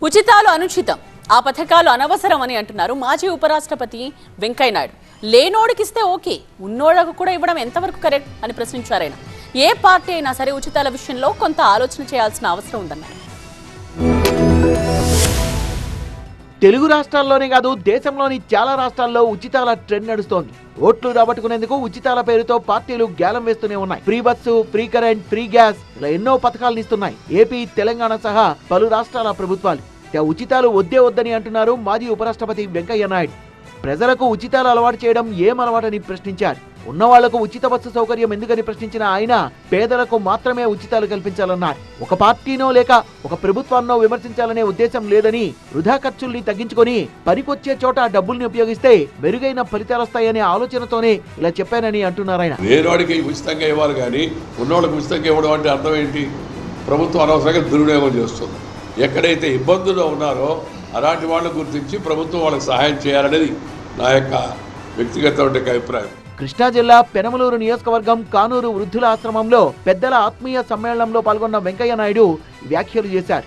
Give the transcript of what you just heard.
ఉచితాలు అనుచితం, ఆ పథకాలు అనవసరం అని అంటున్నారు మాజీ ఉపరాష్ట్రపతి వెంకయ్యనాయుడు. లేనోడికిస్తే ఓకే, ఉన్నోళ్లకు కూడా ఇవ్వడం ఎంతవరకు కరెక్ట్ అని ప్రశ్నించారు ఆయన. ఏ పార్టీ అయినా సరే ఉచితాల విషయంలో కొంత ఆలోచన చేయాల్సిన అవసరం ఉందన్నారు. తెలుగు రాష్ట్రాల్లోనే కాదు, దేశంలోని చాలా రాష్ట్రాల్లో ఉచితాల ట్రెండ్ నడుస్తోంది. ఓట్లు రాబట్టుకునేందుకు ఉచితాల పేరుతో పార్టీలు గ్యాలం వేస్తూనే ఉన్నాయి. Free bus, free current, free gas ఇలా ఎన్నో పథకాలను ఇస్తున్నాయి ఏపీ, తెలంగాణ సహా పలు రాష్ట్రాల ప్రభుత్వాలు. ఉచితాలు వద్దే వద్దని అంటున్నారు మాజీ ఉపరాష్ట్రపతి వెంకయ్య నాయుడు. ప్రజలకు ఉచితాలు అలవాటు చేయడం ఏం అలవాటని ప్రశ్నించారు. ఉన్నవాళ్లకు ఉచిత బస్సు సౌకర్యం ఎందుకని ప్రశ్నించిన ఆయన, పేదలకు మాత్రమే ఉచితాలు కల్పించాలన్నారు. ఒక పార్టీనో లేక ఒక ప్రభుత్వాన్నో విమర్శించాలనే ఉద్దేశం లేదని, వృధా ఖర్చుల్ని తగ్గించుకొని పనికొచ్చే చోట డబ్బుల్ని ఉపయోగిస్తే మెరుగైన ఫలితాలొస్తాయనే ఆలోచనతోనే ఇలా చెప్పానని అంటున్నారు ఆయన. వేరేవాడికి ఉచితంగా ఇవ్వాలి కానీ ఉన్నవాళ్ళకి ఉచితంగా ఇవ్వడం అంటే అర్థం ఏంటి? ప్రభుత్వం అనవసరంగా దుర్వినియోగం చేస్తుంది. ఎక్కడైతే ఇబ్బందులు ఉన్నారో అలాంటి వాళ్ళని గుర్తించి ప్రభుత్వం వాళ్ళకి సహాయం చేయాలనేది నా యొక్క వ్యక్తిగత అభిప్రాయం. కృష్ణా జిల్లా పెనమలూరు నియోజకవర్గం కానూరు వృద్ధుల ఆశ్రమంలో పెద్దల ఆత్మీయ సమ్మేళనంలో పాల్గొన్న వెంకయ్య నాయుడు వ్యాఖ్యలు చేశారు.